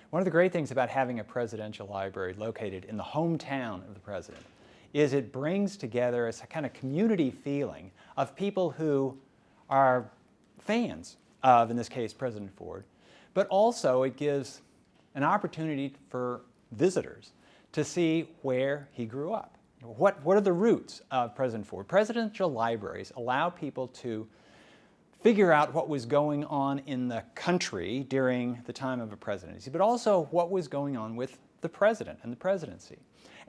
One of the great things about having a presidential library located in the hometown of the president is it brings together a kind of community feeling of people who are fans of, in this case, President Ford, but also it gives an opportunity for visitors to see where he grew up. What are the roots of President Ford? Presidential libraries allow people to figure out what was going on in the country during the time of a presidency, but also what was going on with the president and the presidency.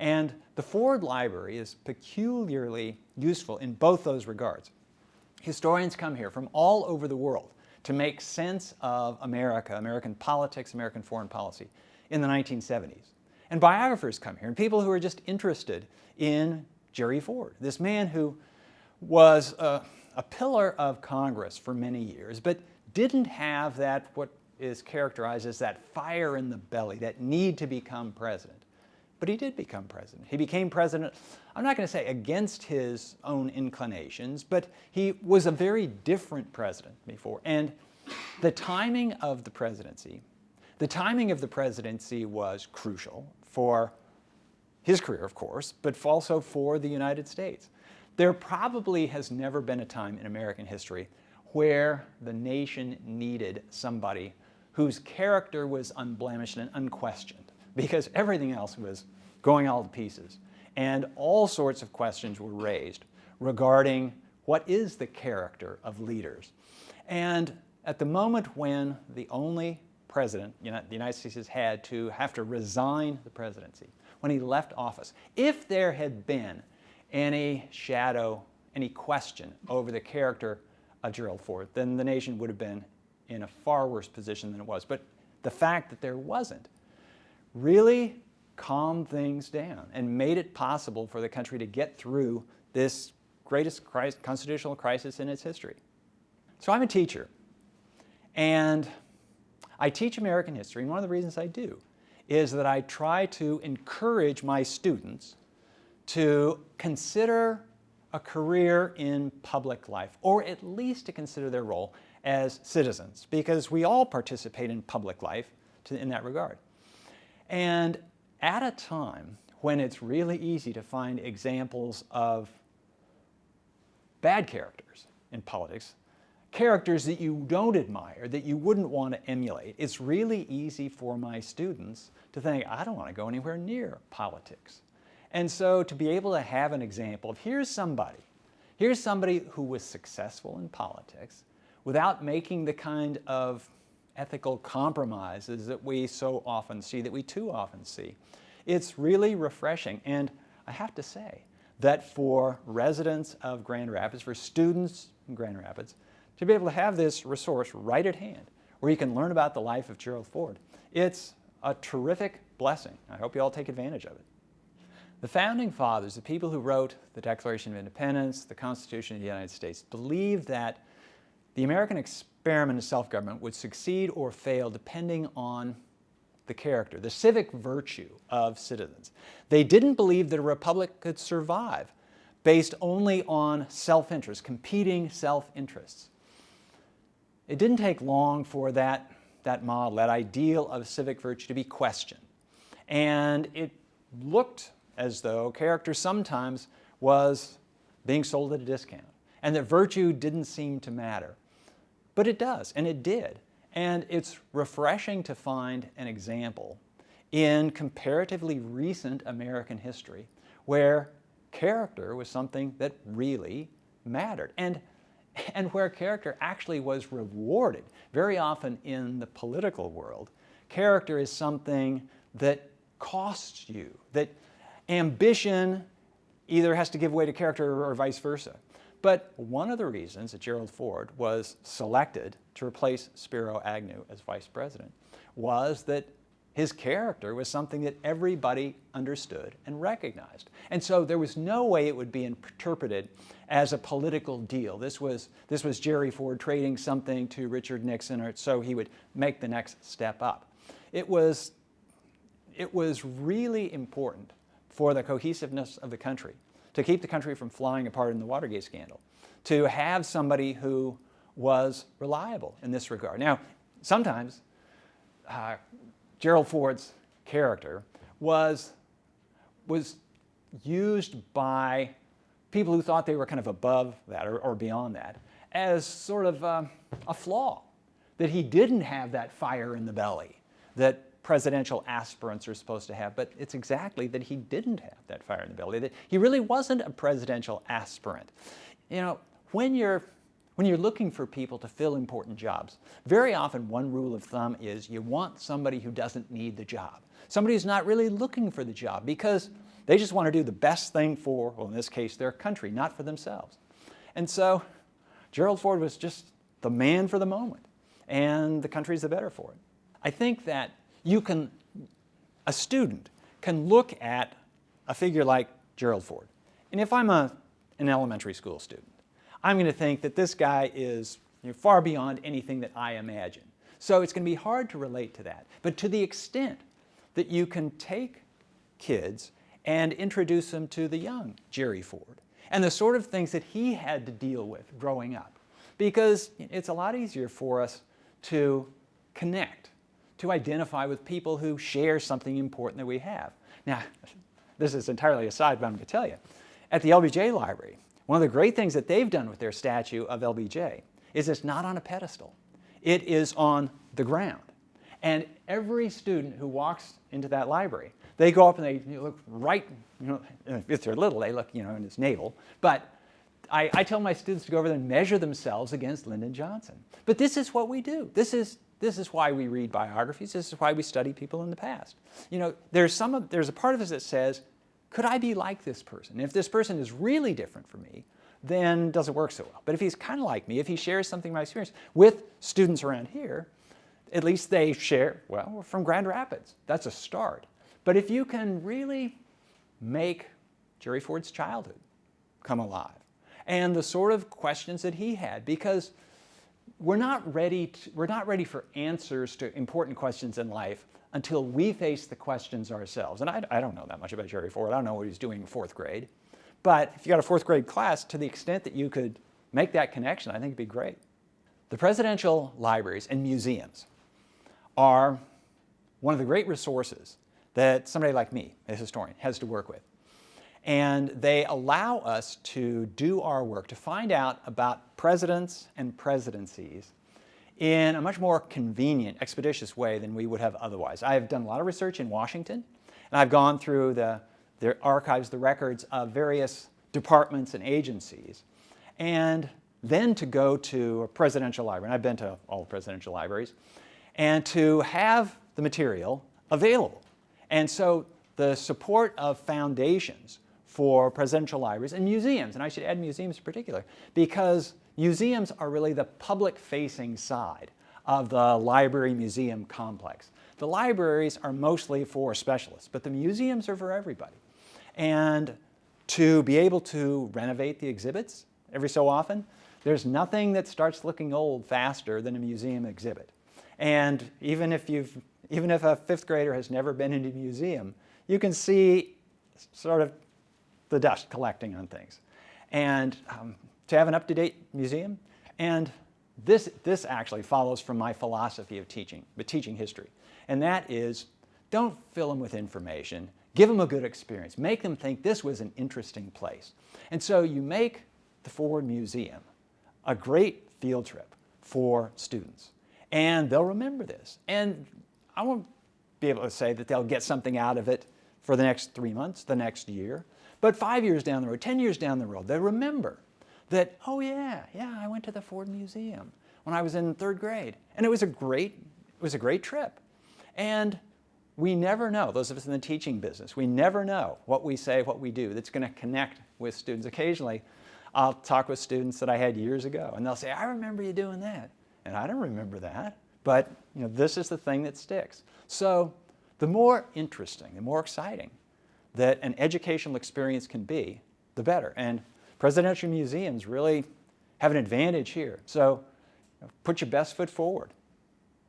And the Ford Library is peculiarly useful in both those regards. Historians come here from all over the world to make sense of America, American politics, American foreign policy in the 1970s. And biographers come here, and people who are just interested in Jerry Ford, this man who was a pillar of Congress for many years, but didn't have that, what is characterized as that fire in the belly, that need to become president. But he did become president. He became president, I'm not going to say against his own inclinations, but he was a very different president before. And the timing of the presidency was crucial for his career, of course, but also for the United States. There probably has never been a time in American history where the nation needed somebody whose character was unblemished and unquestioned, because everything else was going all to pieces. And all sorts of questions were raised regarding what is the character of leaders. And at the moment when the only president the United States has had to have to resign the presidency, when he left office, if there had been any shadow, any question over the character of Gerald Ford, then the nation would have been in a far worse position than it was. But the fact that there wasn't really calmed things down and made it possible for the country to get through this greatest constitutional crisis in its history. So I'm a teacher, and I teach American history, and one of the reasons I do is that I try to encourage my students to consider a career in public life, or at least to consider their role as citizens, because we all participate in public life in that regard. And at a time when it's really easy to find examples of bad characters in politics, characters that you don't admire, that you wouldn't want to emulate, it's really easy for my students to think, I don't want to go anywhere near politics. And so to be able to have an example of here's somebody who was successful in politics without making the kind of ethical compromises that we so often see, that we too often see. It's really refreshing. And I have to say that for residents of Grand Rapids, for students in Grand Rapids, to be able to have this resource right at hand where you can learn about the life of Gerald Ford, it's a terrific blessing. I hope you all take advantage of it. The Founding Fathers, the people who wrote the Declaration of Independence, the Constitution of the United States, believed that the American experiment in self-government would succeed or fail depending on the character, the civic virtue of citizens. They didn't believe that a republic could survive based only on self-interest, competing self-interests. It didn't take long for that model, that ideal of civic virtue to be questioned. And it looked as though character sometimes was being sold at a discount, and that virtue didn't seem to matter. But it does, and it did. And it's refreshing to find an example in comparatively recent American history where character was something that really mattered, and where character actually was rewarded. Very often in the political world, character is something that costs you, that ambition either has to give way to character or vice versa. But one of the reasons that Gerald Ford was selected to replace Spiro Agnew as vice president was that his character was something that everybody understood and recognized. And so there was no way it would be interpreted as a political deal. This was Jerry Ford trading something to Richard Nixon, or so he would make the next step up. It was really important for the cohesiveness of the country, to keep the country from flying apart in the Watergate scandal, to have somebody who was reliable in this regard. Now, sometimes Gerald Ford's character was used by people who thought they were kind of above that or beyond that as sort of a flaw, that he didn't have that fire in the belly that presidential aspirants are supposed to have, but it's exactly that he didn't have that fire in the belly, that he really wasn't a presidential aspirant. You know, when you're looking for people to fill important jobs, very often one rule of thumb is you want somebody who doesn't need the job, somebody who's not really looking for the job because they just want to do the best thing for, well, in this case, their country, not for themselves. And so Gerald Ford was just the man for the moment, and the country's the better for it. I think that a student can look at a figure like Gerald Ford, and if I'm an elementary school student, I'm going to think that this guy is far beyond anything that I imagine. So it's going to be hard to relate to that. But to the extent that you can take kids and introduce them to the young Jerry Ford and the sort of things that he had to deal with growing up, because it's a lot easier for us to connect, to identify with people who share something important that we have. Now, this is entirely aside, but I'm going to tell you, at the LBJ Library, one of the great things that they've done with their statue of LBJ is it's not on a pedestal. It is on the ground. And every student who walks into that library, they go up and they look right, if they're little, they look, in his navel. But I tell my students to go over there and measure themselves against Lyndon Johnson. But this is what we do. This is why we read biographies. This is why we study people in the past. There's a part of us that says, could I be like this person? And if this person is really different from me, then it doesn't work so well. But if he's kind of like me, if he shares something of my experience with students around here, at least they share, well, we're from Grand Rapids. That's a start. But if you can really make Jerry Ford's childhood come alive and the sort of questions that he had, because we're not ready for answers to important questions in life until we face the questions ourselves. And I don't know that much about Jerry Ford. I don't know what he's doing in fourth grade. But if you got a fourth grade class, to the extent that you could make that connection, I think it'd be great. The presidential libraries and museums are one of the great resources that somebody like me, a historian, has to work with. And they allow us to do our work, to find out about presidents and presidencies in a much more convenient, expeditious way than we would have otherwise. I have done a lot of research in Washington, and I've gone through the archives, the records of various departments and agencies, and then to go to a presidential library, and I've been to all the presidential libraries, and to have the material available. And so the support of foundations for presidential libraries and museums, and I should add museums in particular, because museums are really the public-facing side of the library-museum complex. The libraries are mostly for specialists, but the museums are for everybody. And to be able to renovate the exhibits every so often, there's nothing that starts looking old faster than a museum exhibit. And even if a fifth grader has never been in a museum, you can see sort of the dust collecting on things. And to have an up-to-date museum, and this actually follows from my philosophy of teaching, but teaching history. And that is, don't fill them with information. Give them a good experience. Make them think this was an interesting place. And so you make the Ford Museum a great field trip for students. And they'll remember this. And I won't be able to say that they'll get something out of it for the next 3 months, the next year. But 5 years down the road, 10 years down the road, they'll remember that, oh yeah, I went to the Ford Museum when I was in third grade. And it was a great trip. And we never know, those of us in the teaching business, we never know what we say, what we do that's going to connect with students. Occasionally, I'll talk with students that I had years ago, and they'll say, I remember you doing that. And I don't remember that. But this is the thing that sticks. So the more interesting, the more exciting that an educational experience can be, the better. And presidential museums really have an advantage here. So put your best foot forward.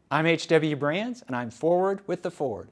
I'm H.W. Brands, and I'm forward with the Ford.